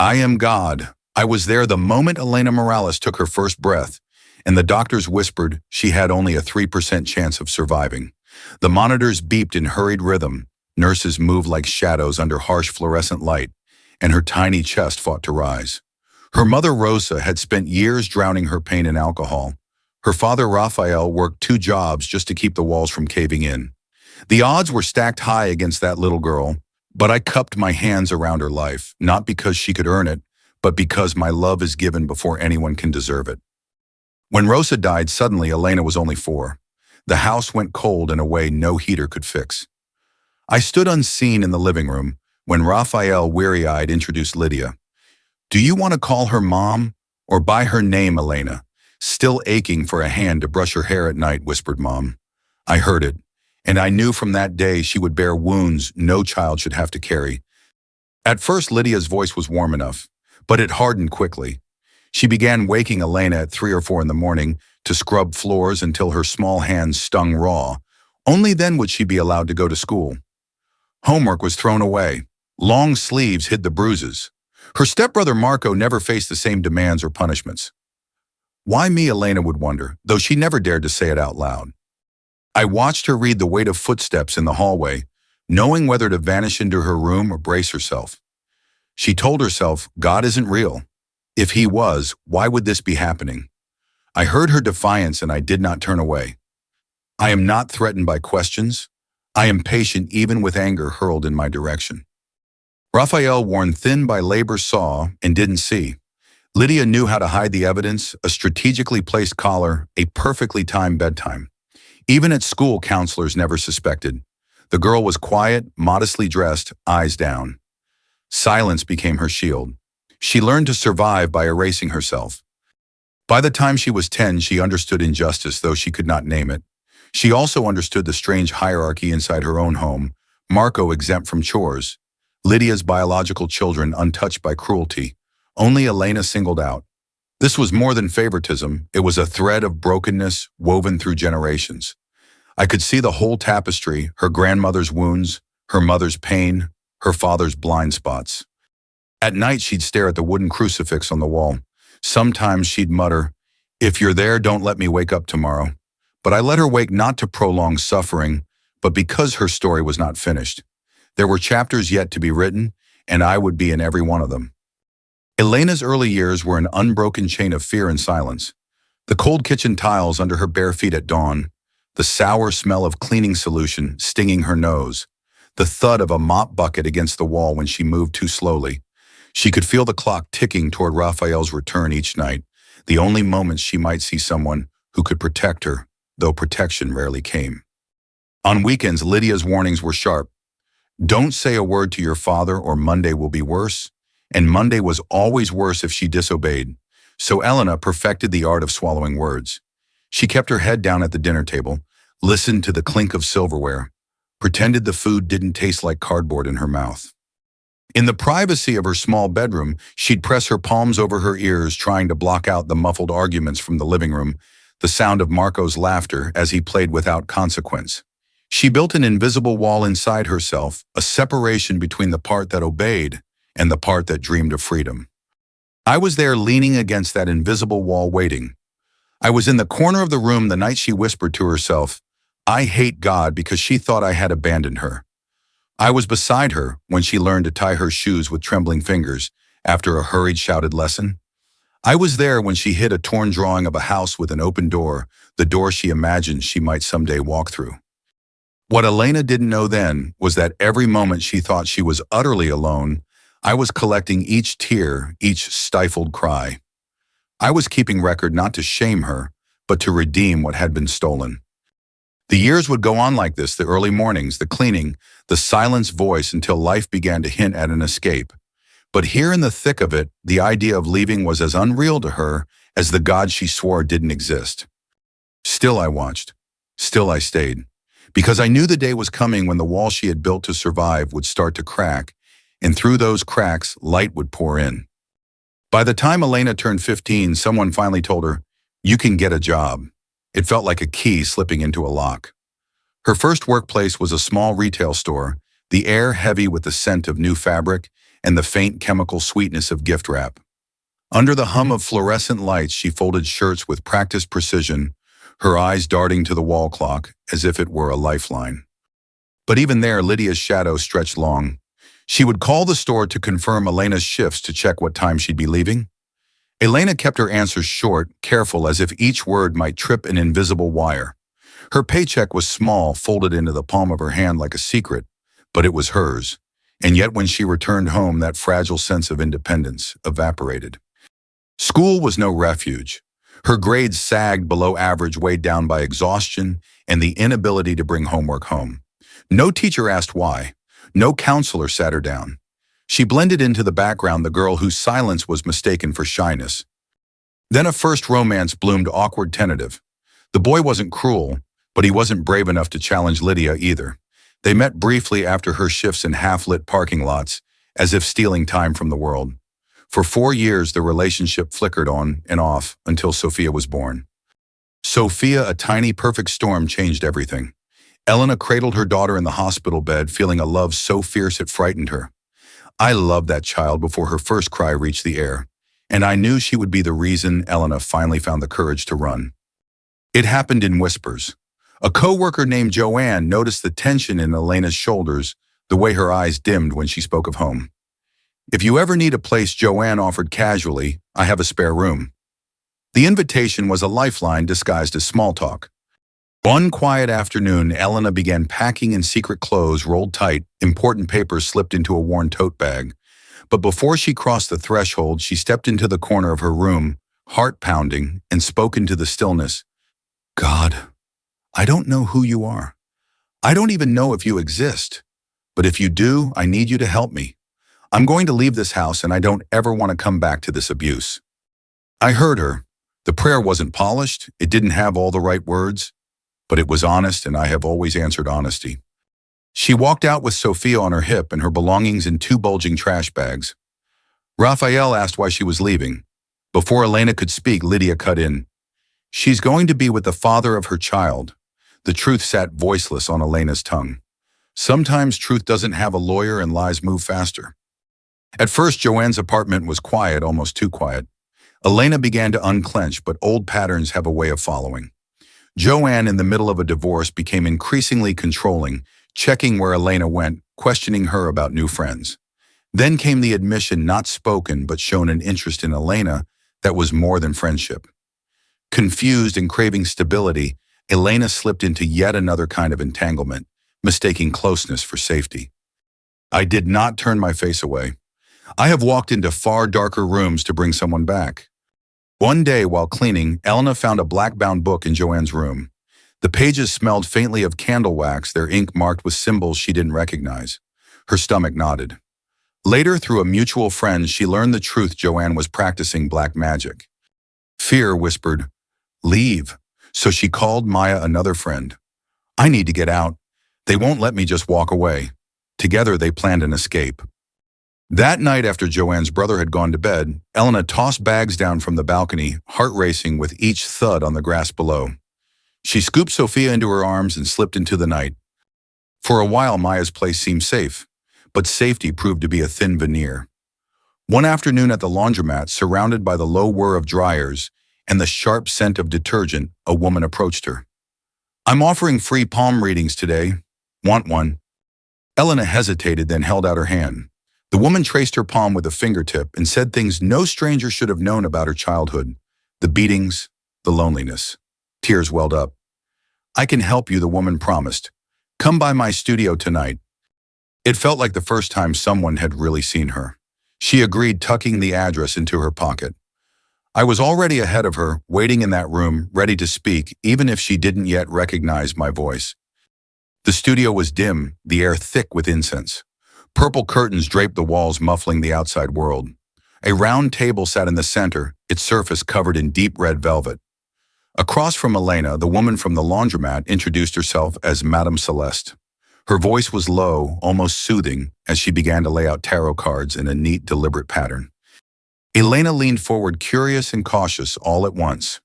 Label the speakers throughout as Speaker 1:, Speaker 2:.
Speaker 1: I am God. I was there the moment Elena Morales took her first breath, and the doctors whispered she had only a 3% chance of surviving. The monitors beeped in hurried rhythm, nurses moved like shadows under harsh fluorescent light, and her tiny chest fought to rise. Her mother Rosa had spent years drowning her pain in alcohol. Her father Raphael worked 2 jobs just to keep the walls from caving in. The odds were stacked high against that little girl, but I cupped my hands around her life, not because she could earn it, but because my love is given before anyone can deserve it. When Rosa died, suddenly Elena was only 4. The house went cold in a way no heater could fix. I stood unseen in the living room when Raphael, weary-eyed, introduced Lydia. Do you want to call her Mom or by her name, Elena? Still aching for a hand to brush her hair at night, whispered Mom. I heard it, and I knew from that day she would bear wounds no child should have to carry. At first, Lydia's voice was warm enough, but it hardened quickly. She began waking Elena at 3 or 4 in the morning to scrub floors until her small hands stung raw. Only then would she be allowed to go to school. Homework was thrown away. Long sleeves hid the bruises. Her stepbrother Marco never faced the same demands or punishments. Why me, Elena would wonder, though she never dared to say it out loud. I watched her read the weight of footsteps in the hallway, knowing whether to vanish into her room or brace herself. She told herself, God isn't real. If he was, why would this be happening? I heard her defiance and I did not turn away. I am not threatened by questions. I am patient even with anger hurled in my direction. Raphael, worn thin by labor, saw and didn't see. Lydia knew how to hide the evidence, a strategically placed collar, a perfectly timed bedtime. Even at school, counselors never suspected. The girl was quiet, modestly dressed, eyes down. Silence became her shield. She learned to survive by erasing herself. By the time she was 10, she understood injustice, though she could not name it. She also understood the strange hierarchy inside her own home, Marco exempt from chores, Lydia's biological children untouched by cruelty, only Elena singled out. This was more than favoritism, it was a thread of brokenness woven through generations. I could see the whole tapestry, her grandmother's wounds, her mother's pain, her father's blind spots. At night, she'd stare at the wooden crucifix on the wall. Sometimes she'd mutter, "If you're there, don't let me wake up tomorrow." But I let her wake not to prolong suffering, but because her story was not finished. There were chapters yet to be written, and I would be in every one of them. Elena's early years were an unbroken chain of fear and silence. The cold kitchen tiles under her bare feet at dawn, the sour smell of cleaning solution stinging her nose, the thud of a mop bucket against the wall when she moved too slowly. She could feel the clock ticking toward Raphael's return each night, the only moments she might see someone who could protect her, though protection rarely came. On weekends, Lydia's warnings were sharp. Don't say a word to your father or Monday will be worse, and Monday was always worse if she disobeyed. So Elena perfected the art of swallowing words. She kept her head down at the dinner table, listened to the clink of silverware, pretended the food didn't taste like cardboard in her mouth. In the privacy of her small bedroom, she'd press her palms over her ears, trying to block out the muffled arguments from the living room, the sound of Marco's laughter as he played without consequence. She built an invisible wall inside herself, a separation between the part that obeyed and the part that dreamed of freedom. I was there leaning against that invisible wall waiting. I was in the corner of the room the night she whispered to herself, "I hate God," because she thought I had abandoned her. I was beside her when she learned to tie her shoes with trembling fingers after a hurried, shouted lesson. I was there when she hid a torn drawing of a house with an open door, the door she imagined she might someday walk through. What Elena didn't know then was that every moment she thought she was utterly alone, I was collecting each tear, each stifled cry. I was keeping record not to shame her, but to redeem what had been stolen. The years would go on like this, the early mornings, the cleaning, the silenced voice, until life began to hint at an escape. But here in the thick of it, the idea of leaving was as unreal to her as the God she swore didn't exist. Still I watched. Still I stayed. Because I knew the day was coming when the wall she had built to survive would start to crack, and through those cracks, light would pour in. By the time Elena turned 15, someone finally told her, "You can get a job." It felt like a key slipping into a lock. Her first workplace was a small retail store, the air heavy with the scent of new fabric, and the faint chemical sweetness of gift wrap. Under the hum of fluorescent lights, she folded shirts with practiced precision, her eyes darting to the wall clock as if it were a lifeline. But even there, Lydia's shadow stretched long. She would call the store to confirm Elena's shifts to check what time she'd be leaving. Elena kept her answers short, careful as if each word might trip an invisible wire. Her paycheck was small, folded into the palm of her hand like a secret, but it was hers. And yet when she returned home, that fragile sense of independence evaporated. School was no refuge. Her grades sagged below average, weighed down by exhaustion and the inability to bring homework home. No teacher asked why. No counselor sat her down. She blended into the background, the girl whose silence was mistaken for shyness. Then a first romance bloomed, awkward, tentative. The boy wasn't cruel, but he wasn't brave enough to challenge Lydia either. They met briefly after her shifts in half-lit parking lots, as if stealing time from the world. For 4 years, the relationship flickered on and off until Sophia was born. Sophia, a tiny, perfect storm, changed everything. Elena cradled her daughter in the hospital bed, feeling a love so fierce it frightened her. I loved that child before her first cry reached the air, and I knew she would be the reason Elena finally found the courage to run. It happened in whispers. A co-worker named Joanne noticed the tension in Elena's shoulders, the way her eyes dimmed when she spoke of home. "If you ever need a place," Joanne offered casually, "I have a spare room." The invitation was a lifeline disguised as small talk. One quiet afternoon, Elena began packing in secret clothes rolled tight, important papers slipped into a worn tote bag. But before she crossed the threshold, she stepped into the corner of her room, heart pounding, and spoke into the stillness. "God, I don't know who you are. I don't even know if you exist. But if you do, I need you to help me. I'm going to leave this house and I don't ever want to come back to this abuse." I heard her. The prayer wasn't polished, it didn't have all the right words, but it was honest, and I have always answered honesty. She walked out with Sophia on her hip and her belongings in 2 bulging trash bags. Raphael asked why she was leaving. Before Elena could speak, Lydia cut in. "She's going to be with the father of her child." The truth sat voiceless on Elena's tongue. Sometimes truth doesn't have a lawyer and lies move faster. At first, Joanne's apartment was quiet, almost too quiet. Elena began to unclench, but old patterns have a way of following. Joanne, in the middle of a divorce, became increasingly controlling, checking where Elena went, questioning her about new friends. Then came the admission, not spoken but shown an interest in Elena that was more than friendship. Confused and craving stability, Elena slipped into yet another kind of entanglement, mistaking closeness for safety. I did not turn my face away. I have walked into far darker rooms to bring someone back. One day, while cleaning, Elena found a black-bound book in Joanne's room. The pages smelled faintly of candle wax, their ink marked with symbols she didn't recognize. Her stomach nodded. Later, through a mutual friend, she learned the truth: Joanne was practicing black magic. Fear whispered, "Leave." So she called Maya, another friend. "I need to get out. They won't let me just walk away." Together, they planned an escape. That night, after Joanne's brother had gone to bed, Elena tossed bags down from the balcony, heart racing with each thud on the grass below. She scooped Sophia into her arms and slipped into the night. For a while, Maya's place seemed safe, but safety proved to be a thin veneer. One afternoon at the laundromat, surrounded by the low whir of dryers and the sharp scent of detergent, a woman approached her. "I'm offering free palm readings today. Want one?" Elena hesitated, then held out her hand. The woman traced her palm with a fingertip and said things no stranger should have known about her childhood. The beatings, the loneliness. Tears welled up. "I can help you," the woman promised. "Come by my studio tonight." It felt like the first time someone had really seen her. She agreed, tucking the address into her pocket. I was already ahead of her, waiting in that room, ready to speak, even if she didn't yet recognize my voice. The studio was dim, the air thick with incense. Purple curtains draped the walls, muffling the outside world. A round table sat in the center, its surface covered in deep red velvet. Across from Elena, the woman from the laundromat introduced herself as Madame Celeste. Her voice was low, almost soothing, as she began to lay out tarot cards in a neat, deliberate pattern. Elena leaned forward, curious and cautious all at once.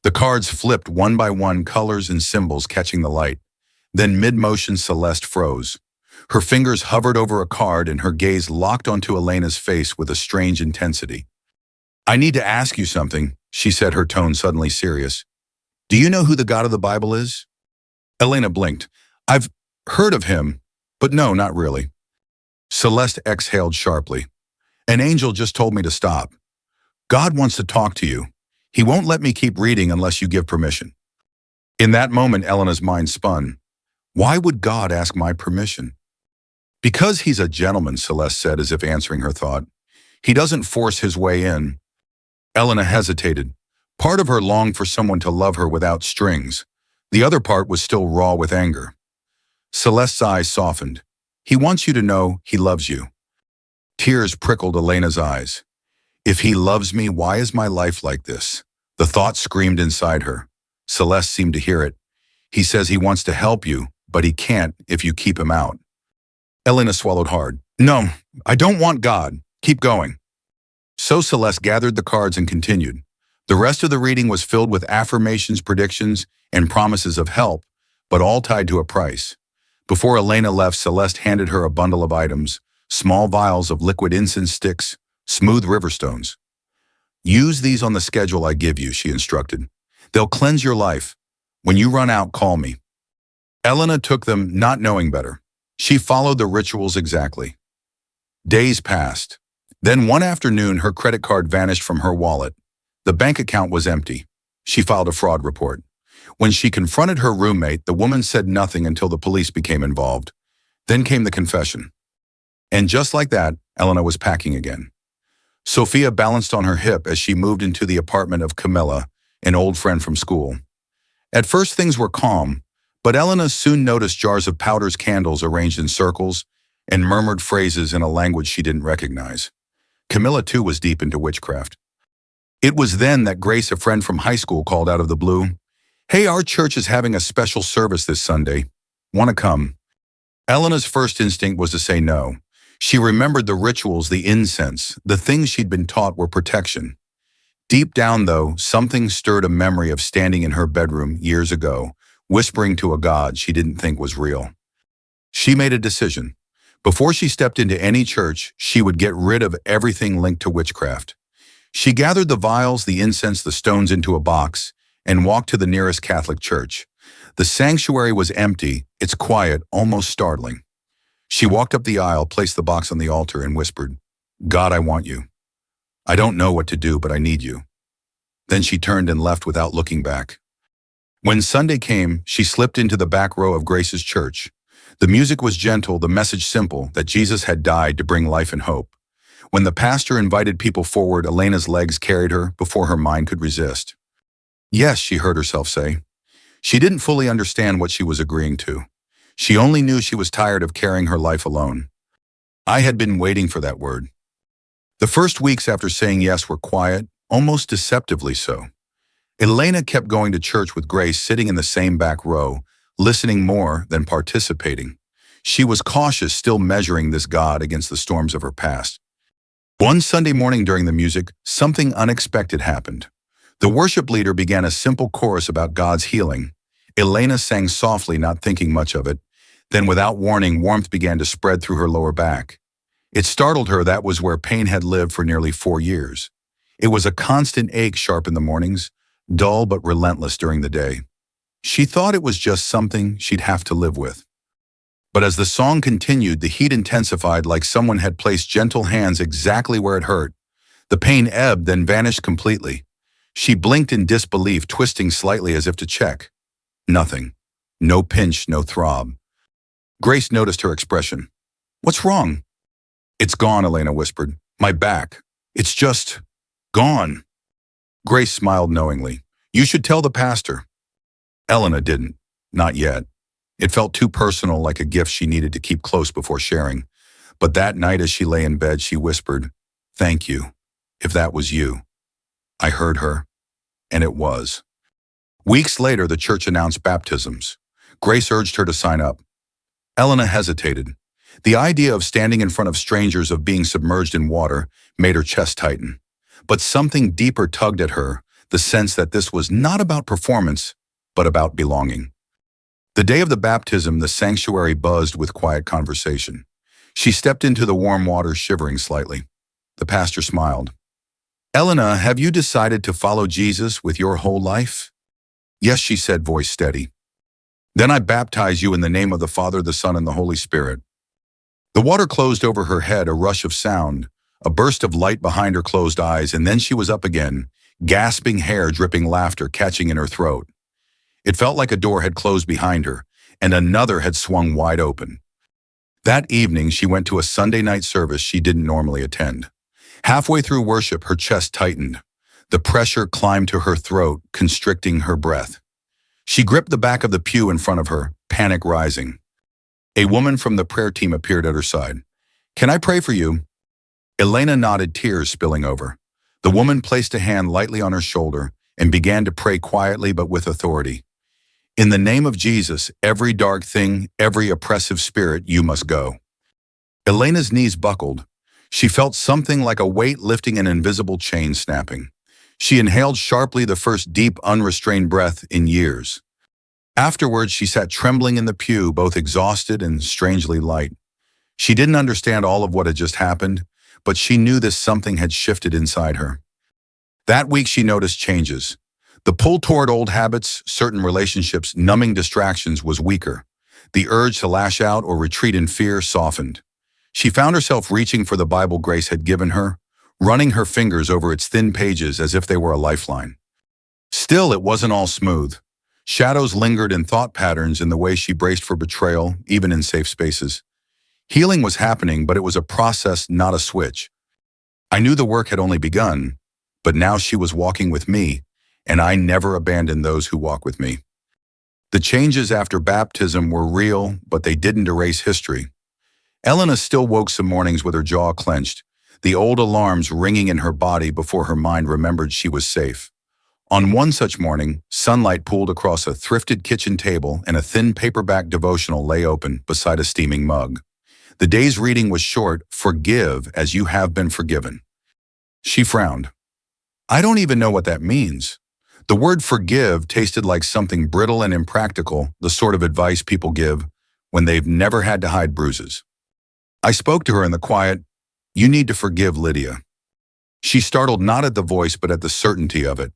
Speaker 1: The cards flipped one by one, colors and symbols catching the light. Then mid-motion, Celeste froze. Her fingers hovered over a card and her gaze locked onto Elena's face with a strange intensity. "I need to ask you something," she said, her tone suddenly serious. "Do you know who the God of the Bible is?" Elena blinked. "I've heard of him, but no, not really." Celeste exhaled sharply. "An angel just told me to stop. God wants to talk to you. He won't let me keep reading unless you give permission." In that moment, Elena's mind spun. Why would God ask my permission? "Because he's a gentleman," Celeste said, as if answering her thought. "He doesn't force his way in." Elena hesitated. Part of her longed for someone to love her without strings. The other part was still raw with anger. Celeste's eyes softened. "He wants you to know he loves you." Tears prickled Elena's eyes. "If he loves me, why is my life like this?" The thought screamed inside her. Celeste seemed to hear it. "He says he wants to help you, but he can't if you keep him out." Elena swallowed hard. "No, I don't want God. Keep going." So Celeste gathered the cards and continued. The rest of the reading was filled with affirmations, predictions, and promises of help, but all tied to a price. Before Elena left, Celeste handed her a bundle of items, small vials of liquid incense sticks, smooth river stones. "Use these on the schedule I give you," she instructed. "They'll cleanse your life. When you run out, call me." Elena took them, not knowing better. She followed the rituals exactly. Days passed. Then one afternoon, her credit card vanished from her wallet. The bank account was empty. She filed a fraud report. When she confronted her roommate, the woman said nothing until the police became involved. Then came the confession. And just like that, Elena was packing again. Sophia balanced on her hip as she moved into the apartment of Camilla, an old friend from school. At first things were calm, but Elena soon noticed jars of powder's candles arranged in circles and murmured phrases in a language she didn't recognize. Camilla too was deep into witchcraft. It was then that Grace, a friend from high school, called out of the blue, "Hey, our church is having a special service this Sunday. Want to come?" Elena's first instinct was to say no. She remembered the rituals, the incense, the things she'd been taught were protection. Deep down, though, something stirred a memory of standing in her bedroom years ago, whispering to a God she didn't think was real. She made a decision. Before she stepped into any church, she would get rid of everything linked to witchcraft. She gathered the vials, the incense, the stones into a box, and walked to the nearest Catholic church. The sanctuary was empty, its quiet, almost startling. She walked up the aisle, placed the box on the altar, and whispered, "God, I want you. I don't know what to do, but I need you." Then she turned and left without looking back. When Sunday came, she slipped into the back row of Grace's church. The music was gentle, the message simple, that Jesus had died to bring life and hope. When the pastor invited people forward, Elena's legs carried her before her mind could resist. "Yes," she heard herself say. She didn't fully understand what she was agreeing to. She only knew she was tired of carrying her life alone. I had been waiting for that word. The first weeks after saying yes were quiet, almost deceptively so. Elena kept going to church with Grace, sitting in the same back row, listening more than participating. She was cautious, still measuring this God against the storms of her past. One Sunday morning during the music, something unexpected happened. The worship leader began a simple chorus about God's healing. Elena sang softly, not thinking much of it. Then, without warning, warmth began to spread through her lower back. It startled her. That was where pain had lived for nearly 4 years. It was a constant ache, sharp in the mornings, dull but relentless during the day. She thought it was just something she'd have to live with. But as the song continued, the heat intensified, like someone had placed gentle hands exactly where it hurt. The pain ebbed, then vanished completely. She blinked in disbelief, twisting slightly as if to check. Nothing. No pinch, no throb. Grace noticed her expression. "What's wrong?" "It's gone," Elena whispered. "My back. It's just gone." Grace smiled knowingly. "You should tell the pastor." Elena didn't. Not yet. It felt too personal, like a gift she needed to keep close before sharing. But that night, as she lay in bed, she whispered, "Thank you, if that was you." I heard her, and it was. Weeks later, the church announced baptisms. Grace urged her to sign up. Elena hesitated. The idea of standing in front of strangers, of being submerged in water, made her chest tighten. But something deeper tugged at her, the sense that this was not about performance, but about belonging. The day of the baptism, the sanctuary buzzed with quiet conversation. She stepped into the warm water shivering slightly. The pastor smiled. "Elena, have you decided to follow Jesus with your whole life?" "Yes," she said, voice steady. "Then I baptize you in the name of the Father, the Son, and the Holy Spirit." The water closed over her head, a rush of sound, a burst of light behind her closed eyes, and then she was up again, gasping, hair dripping, laughter catching in her throat. It felt like a door had closed behind her, and another had swung wide open. That evening, she went to a Sunday night service she didn't normally attend. Halfway through worship, her chest tightened. The pressure climbed to her throat, constricting her breath. She gripped the back of the pew in front of her, panic rising. A woman from the prayer team appeared at her side. "Can I pray for you?" Elena nodded, tears spilling over. The woman placed a hand lightly on her shoulder and began to pray quietly but with authority. "In the name of Jesus, every dark thing, every oppressive spirit, you must go." Elena's knees buckled. She felt something like a weight lifting, an invisible chain snapping. She inhaled sharply, the first deep, unrestrained breath in years. Afterwards, she sat trembling in the pew, both exhausted and strangely light. She didn't understand all of what had just happened, but she knew that something had shifted inside her. That week, she noticed changes. The pull toward old habits, certain relationships, numbing distractions was weaker. The urge to lash out or retreat in fear softened. She found herself reaching for the Bible Grace had given her, running her fingers over its thin pages as if they were a lifeline. Still, it wasn't all smooth. Shadows lingered in thought patterns, in the way she braced for betrayal, even in safe spaces. Healing was happening, but it was a process, not a switch. I knew the work had only begun, but now she was walking with me, and I never abandon those who walk with me. The changes after baptism were real, but they didn't erase history. Elena still woke some mornings with her jaw clenched, the old alarms ringing in her body before her mind remembered she was safe. On one such morning, sunlight pooled across a thrifted kitchen table and a thin paperback devotional lay open beside a steaming mug. The day's reading was short, "Forgive as you have been forgiven." She frowned. "I don't even know what that means." The word forgive tasted like something brittle and impractical, the sort of advice people give when they've never had to hide bruises. I spoke to her in the quiet, "You need to forgive Lydia." She startled, not at the voice but at the certainty of it.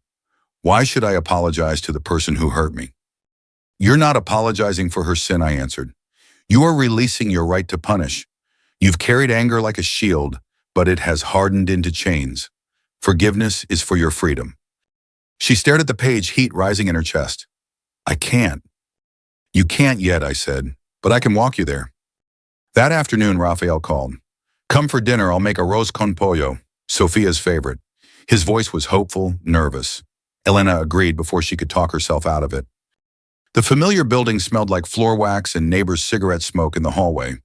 Speaker 1: "Why should I apologize to the person who hurt me?" "You're not apologizing for her sin," I answered. "You are releasing your right to punish. You've carried anger like a shield, but it has hardened into chains. Forgiveness is for your freedom." She stared at the page, heat rising in her chest. "I can't." "You can't yet," I said, "but I can walk you there." That afternoon, Raphael called. "Come for dinner, I'll make arroz con pollo," Sophia's favorite. His voice was hopeful, nervous. Elena agreed before she could talk herself out of it. The familiar building smelled like floor wax and neighbors' cigarette smoke in the hallway.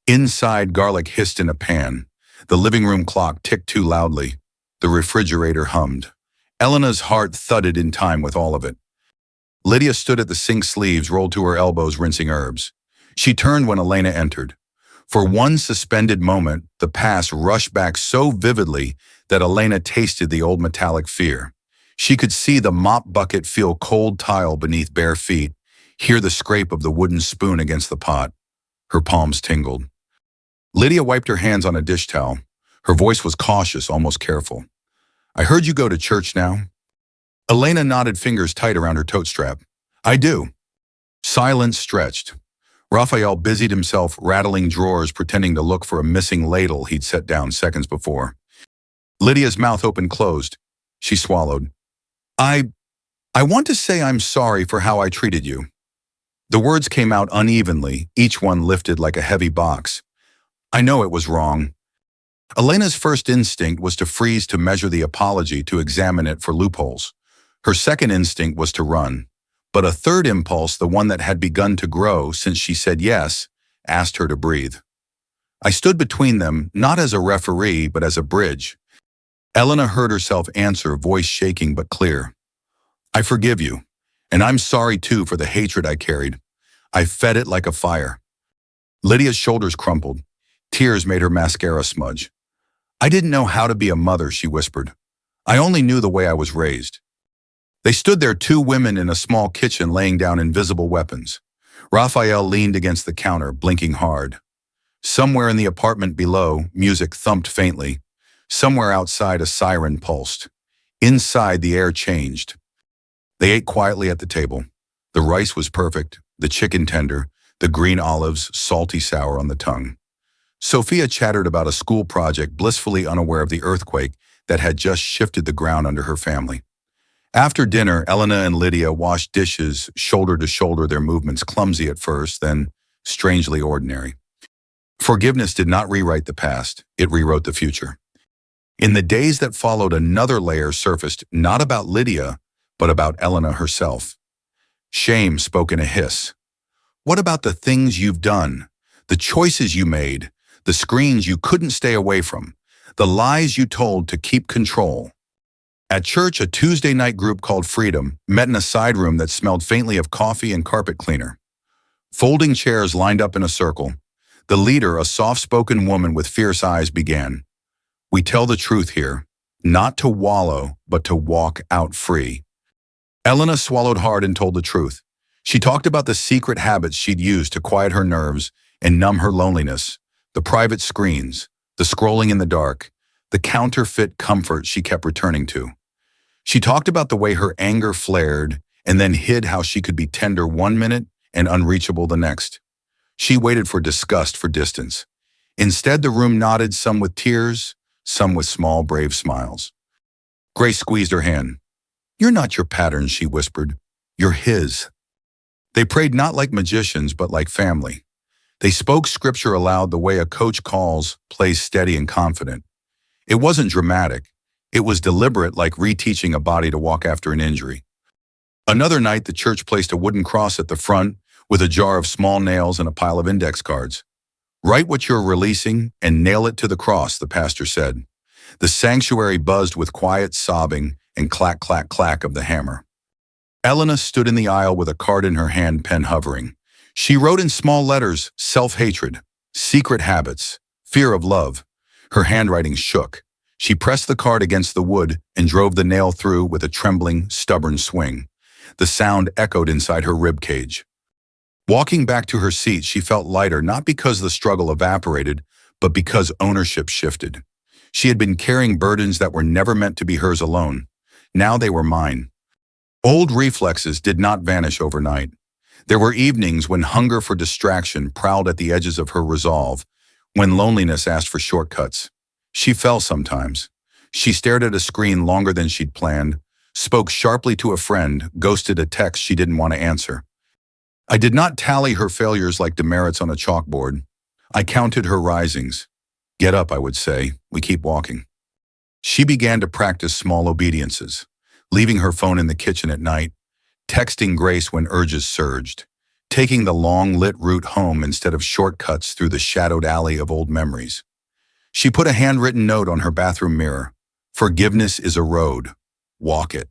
Speaker 1: Inside, garlic hissed in a pan. The living room clock ticked too loudly. The refrigerator hummed. Elena's heart thudded in time with all of it. Lydia stood at the sink, sleeves rolled to her elbows, rinsing herbs. She turned when Elena entered. For one suspended moment, the past rushed back so vividly that Elena tasted the old metallic fear. She could see the mop bucket, feel cold tile beneath bare feet, hear the scrape of the wooden spoon against the pot. Her palms tingled. Lydia wiped her hands on a dish towel. Her voice was cautious, almost careful. "I heard you go to church now." Elena nodded, fingers tight around her tote strap. "I do." Silence stretched. Raphael busied himself rattling drawers, pretending to look for a missing ladle he'd set down seconds before. Lydia's mouth opened, closed. She swallowed. I want to say I'm sorry for how I treated you." The words came out unevenly, each one lifted like a heavy box. "I know it was wrong." Elena's first instinct was to freeze, to measure the apology, to examine it for loopholes. Her second instinct was to run. But a third impulse, the one that had begun to grow since she said yes, asked her to breathe. I stood between them, not as a referee, but as a bridge. Elena heard herself answer, voice shaking but clear. "I forgive you, and I'm sorry too for the hatred I carried. I fed it like a fire." Lydia's shoulders crumpled. Tears made her mascara smudge. "I didn't know how to be a mother," she whispered. "I only knew the way I was raised." They stood there, two women in a small kitchen, laying down invisible weapons. Raphael leaned against the counter, blinking hard. Somewhere in the apartment below, music thumped faintly. Somewhere outside, a siren pulsed. Inside, the air changed. They ate quietly at the table. The rice was perfect, the chicken tender, the green olives salty sour on the tongue. Sophia chattered about a school project, blissfully unaware of the earthquake that had just shifted the ground under her family. After dinner, Elena and Lydia washed dishes shoulder to shoulder, their movements clumsy at first, then strangely ordinary. Forgiveness did not rewrite the past, it rewrote the future. In the days that followed, another layer surfaced, not about Lydia, but about Elena herself. Shame spoke in a hiss. What about the things you've done, the choices you made, the screens you couldn't stay away from, the lies you told to keep control? At church, a Tuesday night group called Freedom met in a side room that smelled faintly of coffee and carpet cleaner. Folding chairs lined up in a circle. The leader, a soft-spoken woman with fierce eyes, began. We tell the truth here, not to wallow, but to walk out free. Elena swallowed hard and told the truth. She talked about the secret habits she'd used to quiet her nerves and numb her loneliness, the private screens, the scrolling in the dark, the counterfeit comfort she kept returning to. She talked about the way her anger flared and then hid, how she could be tender one minute and unreachable the next. She waited for disgust for distance. Instead, the room nodded, some with tears, some with small, brave smiles. Grace squeezed her hand. You're not your pattern, she whispered. You're his. They prayed not like magicians, but like family. They spoke scripture aloud the way a coach calls plays steady and confident. It wasn't dramatic. It was deliberate, like reteaching a body to walk after an injury. Another night, the church placed a wooden cross at the front with a jar of small nails and a pile of index cards. Write what you're releasing and nail it to the cross, the pastor said. The sanctuary buzzed with quiet sobbing and clack, clack, clack of the hammer. Elena stood in the aisle with a card in her hand, pen hovering. She wrote in small letters, self-hatred, secret habits, fear of love. Her handwriting shook. She pressed the card against the wood and drove the nail through with a trembling, stubborn swing. The sound echoed inside her rib cage. Walking back to her seat, she felt lighter, not because the struggle evaporated, but because ownership shifted. She had been carrying burdens that were never meant to be hers alone. Now they were mine. Old reflexes did not vanish overnight. There were evenings when hunger for distraction prowled at the edges of her resolve, when loneliness asked for shortcuts. She fell sometimes. She stared at a screen longer than she'd planned, spoke sharply to a friend, ghosted a text she didn't want to answer. I did not tally her failures like demerits on a chalkboard. I counted her risings. Get up, I would say. We keep walking. She began to practice small obediences, leaving her phone in the kitchen at night, texting Grace when urges surged, taking the long lit route home instead of shortcuts through the shadowed alley of old memories. She put a handwritten note on her bathroom mirror. Forgiveness is a road. Walk it.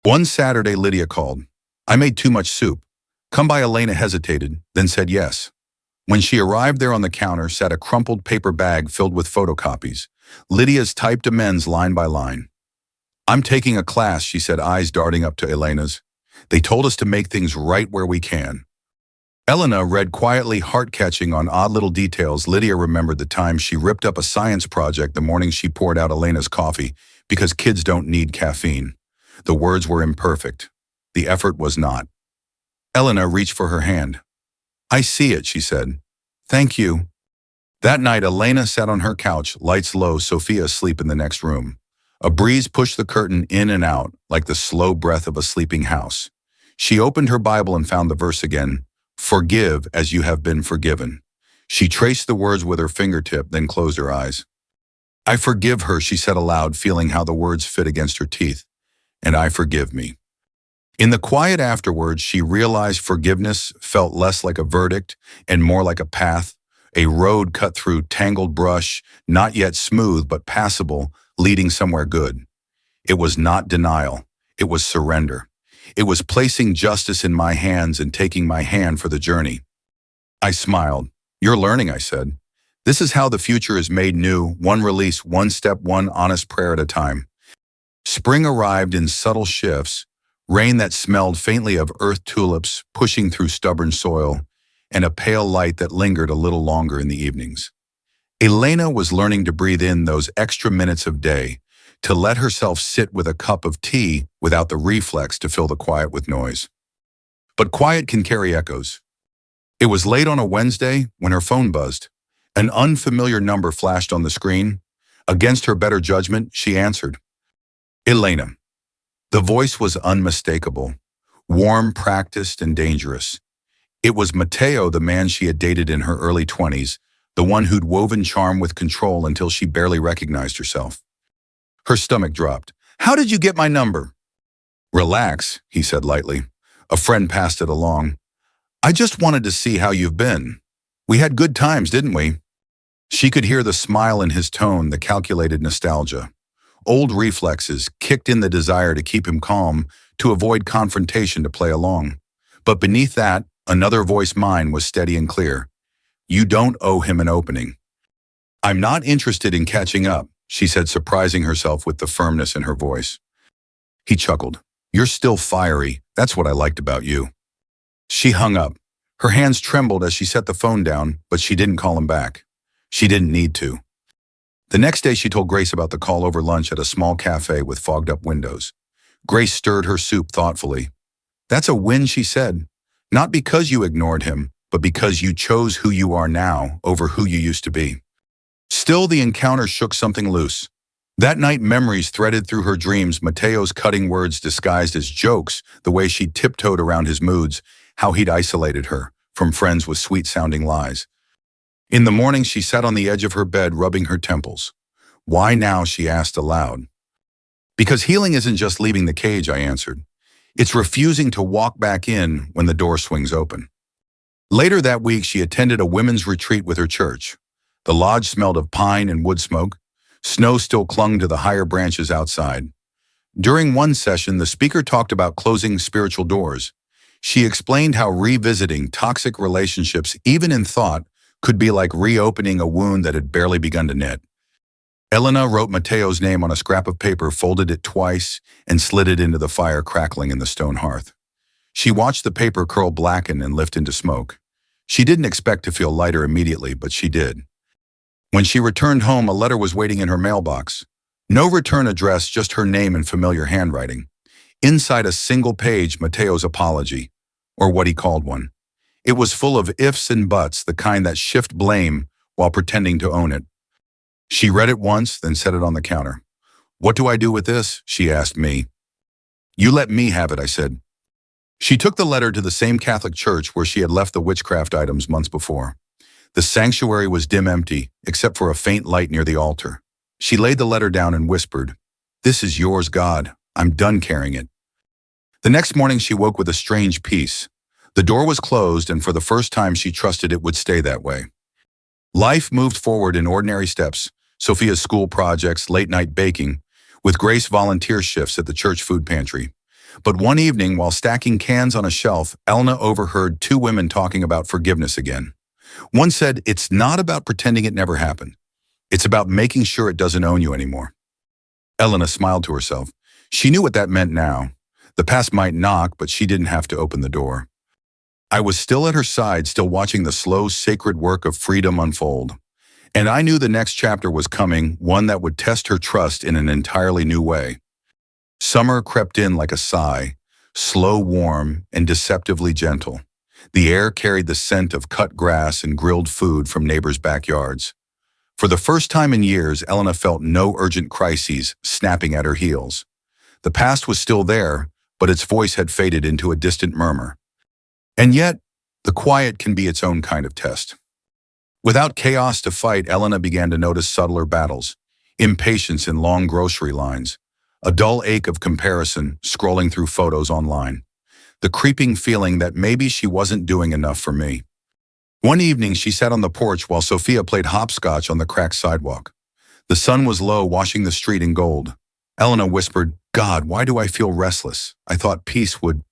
Speaker 1: One Saturday, Lydia called. I made too much soup. Come by. Elena hesitated, then said yes. When she arrived, there on the counter sat a crumpled paper bag filled with photocopies, Lydia's typed amends line by line. I'm taking a class, she said, eyes darting up to Elena's. They told us to make things right where we can. Elena read quietly, heart-catching on odd little details. Lydia remembered the time she ripped up a science project the morning she poured out Elena's coffee because kids don't need caffeine. The words were imperfect. The effort was not. Elena reached for her hand. I see it, she said. Thank you. That night, Elena sat on her couch, lights low, Sophia asleep in the next room. A breeze pushed the curtain in and out, like the slow breath of a sleeping house. She opened her Bible and found the verse again. Forgive as you have been forgiven. She traced the words with her fingertip, then closed her eyes. I forgive her, she said aloud, feeling how the words fit against her teeth. And I forgive me. In the quiet afterwards, she realized forgiveness felt less like a verdict and more like a path, a road cut through tangled brush, not yet smooth but passable, leading somewhere good. It was not denial. It was surrender. It was placing justice in my hands and taking my hand for the journey. I smiled. You're learning, I said. This is how the future is made new, one release, one step, one honest prayer at a time. Spring arrived in subtle shifts, rain that smelled faintly of earth tulips pushing through stubborn soil, and a pale light that lingered a little longer in the evenings. Elena was learning to breathe in those extra minutes of day, to let herself sit with a cup of tea without the reflex to fill the quiet with noise. But quiet can carry echoes. It was late on a Wednesday when her phone buzzed. An unfamiliar number flashed on the screen. Against her better judgment, she answered. Elena. The voice was unmistakable, warm, practiced, and dangerous. It was Matteo, the man she had dated in her early 20s, the one who'd woven charm with control until she barely recognized herself. Her stomach dropped. How did you get my number? Relax, he said lightly. A friend passed it along. I just wanted to see how you've been. We had good times, didn't we? She could hear the smile in his tone, the calculated nostalgia. Old reflexes kicked in the desire to keep him calm, to avoid confrontation, to play along. But beneath that, another voice, mine, was steady and clear. You don't owe him an opening. I'm not interested in catching up, she said, surprising herself with the firmness in her voice. He chuckled. You're still fiery. That's what I liked about you. She hung up. Her hands trembled as she set the phone down, but she didn't call him back. She didn't need to. The next day she told Grace about the call over lunch at a small cafe with fogged-up windows. Grace stirred her soup thoughtfully. That's a win, she said. Not because you ignored him, but because you chose who you are now over who you used to be. Still, the encounter shook something loose. That night, memories threaded through her dreams, Matteo's cutting words disguised as jokes, the way she tiptoed around his moods, how he'd isolated her from friends with sweet-sounding lies. In the morning, she sat on the edge of her bed, rubbing her temples. Why now, she asked aloud. Because healing isn't just leaving the cage, I answered. It's refusing to walk back in when the door swings open. Later that week, she attended a women's retreat with her church. The lodge smelled of pine and wood smoke. Snow still clung to the higher branches outside. During one session, the speaker talked about closing spiritual doors. She explained how revisiting toxic relationships, even in thought, could be like reopening a wound that had barely begun to knit. Elena wrote Matteo's name on a scrap of paper, folded it twice, and slid it into the fire crackling in the stone hearth. She watched the paper curl, blacken, and lift into smoke. She didn't expect to feel lighter immediately, but she did. When she returned home, a letter was waiting in her mailbox. No return address, just her name in familiar handwriting. Inside a single page, Matteo's apology, or what he called one. It was full of ifs and buts, the kind that shift blame while pretending to own it. She read it once, then set it on the counter. What do I do with this? She asked me. You let me have it, I said. She took the letter to the same Catholic church where she had left the witchcraft items months before. The sanctuary was dim empty, except for a faint light near the altar. She laid the letter down and whispered, This is yours, God. I'm done carrying it. The next morning she woke with a strange peace. The door was closed, and for the first time she trusted it would stay that way. Life moved forward in ordinary steps, Sophia's school projects, late-night baking, with Grace volunteer shifts at the church food pantry. But one evening, while stacking cans on a shelf, Elena overheard two women talking about forgiveness again. One said, it's not about pretending it never happened. It's about making sure it doesn't own you anymore. Elena smiled to herself. She knew what that meant now. The past might knock, but she didn't have to open the door. I was still at her side, still watching the slow, sacred work of freedom unfold. And I knew the next chapter was coming, one that would test her trust in an entirely new way. Summer crept in like a sigh, slow, warm, and deceptively gentle. The air carried the scent of cut grass and grilled food from neighbors' backyards. For the first time in years, Elena felt no urgent crises snapping at her heels. The past was still there, but its voice had faded into a distant murmur. And yet, the quiet can be its own kind of test. Without chaos to fight, Elena began to notice subtler battles, impatience in long grocery lines, a dull ache of comparison scrolling through photos online, the creeping feeling that maybe she wasn't doing enough for me. One evening, she sat on the porch while Sophia played hopscotch on the cracked sidewalk. The sun was low, washing the street in gold. Elena whispered, God, why do I feel restless? I thought peace would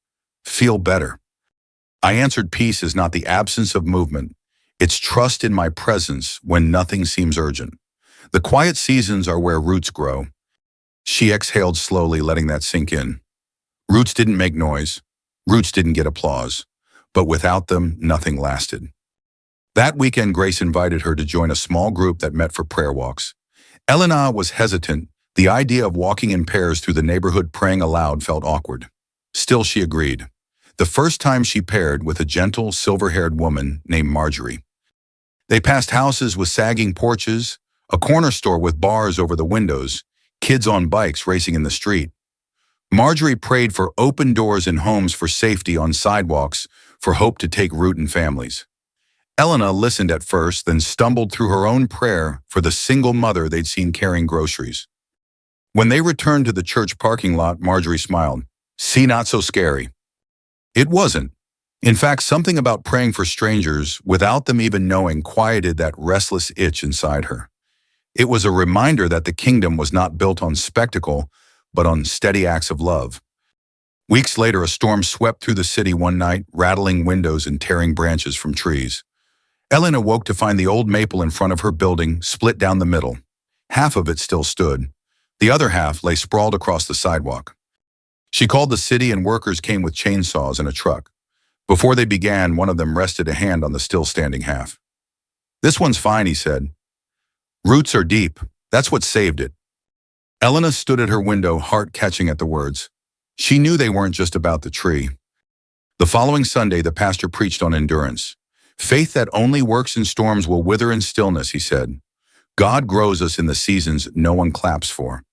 Speaker 1: feel better. I answered, peace is not the absence of movement. It's trust in my presence when nothing seems urgent. The quiet seasons are where roots grow. She exhaled slowly, letting that sink in. Roots didn't make noise. Roots didn't get applause. But without them, nothing lasted. That weekend, Grace invited her to join a small group that met for prayer walks. Elena was hesitant. The idea of walking in pairs through the neighborhood praying aloud felt awkward. Still, she agreed. The first time she paired with a gentle, silver-haired woman named Marjorie. They passed houses with sagging porches, a corner store with bars over the windows, kids on bikes racing in the street. Marjorie prayed for open doors in homes, for safety on sidewalks, for hope to take root in families. Elena listened at first, then stumbled through her own prayer for the single mother they'd seen carrying groceries. When they returned to the church parking lot, Marjorie smiled. "See, not so scary." It wasn't. In fact, something about praying for strangers, without them even knowing, quieted that restless itch inside her. It was a reminder that the kingdom was not built on spectacle, but on steady acts of love. Weeks later, a storm swept through the city one night, rattling windows and tearing branches from trees. Ellen awoke to find the old maple in front of her building split down the middle. Half of it still stood. The other half lay sprawled across the sidewalk. She called the city, and workers came with chainsaws and a truck. Before they began, one of them rested a hand on the still-standing half. "This one's fine," he said. "Roots are deep. That's what saved it." Elena stood at her window, heart catching at the words. She knew they weren't just about the tree. The following Sunday, the pastor preached on endurance. "Faith that only works in storms will wither in stillness," he said. "God grows us in the seasons no one claps for."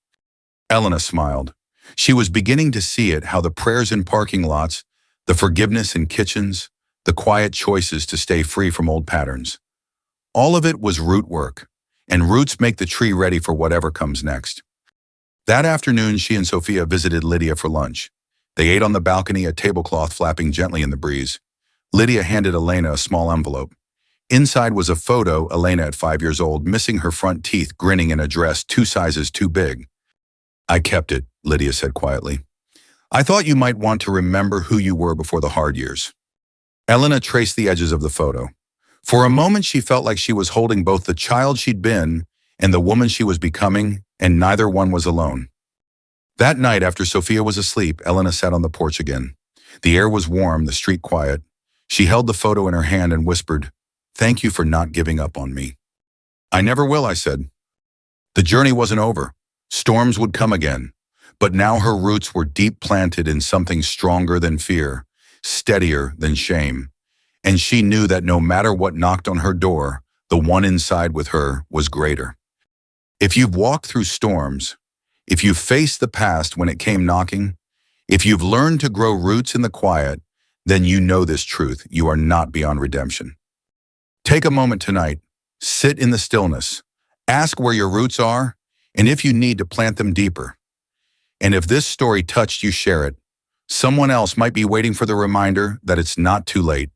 Speaker 1: Elena smiled. She was beginning to see it, how the prayers in parking lots, the forgiveness in kitchens, the quiet choices to stay free from old patterns. All of it was root work, and roots make the tree ready for whatever comes next. That afternoon, she and Sophia visited Lydia for lunch. They ate on the balcony, a tablecloth flapping gently in the breeze. Lydia handed Elena a small envelope. Inside was a photo, Elena at 5 years old, missing her front teeth, grinning in a dress 2 sizes too big. "I kept it," Lydia said quietly. "I thought you might want to remember who you were before the hard years." Elena traced the edges of the photo. For a moment, she felt like she was holding both the child she'd been and the woman she was becoming, and neither one was alone. That night, after Sophia was asleep, Elena sat on the porch again. The air was warm, the street quiet. She held the photo in her hand and whispered, "Thank you for not giving up on me." "I never will," I said. The journey wasn't over. Storms would come again. But now her roots were deep planted in something stronger than fear, steadier than shame. And she knew that no matter what knocked on her door, the one inside with her was greater. If you've walked through storms, if you've faced the past when it came knocking, if you've learned to grow roots in the quiet, then you know this truth: you are not beyond redemption. Take a moment tonight, sit in the stillness, ask where your roots are, and if you need to plant them deeper. And if this story touched you, share it. Someone else might be waiting for the reminder that it's not too late.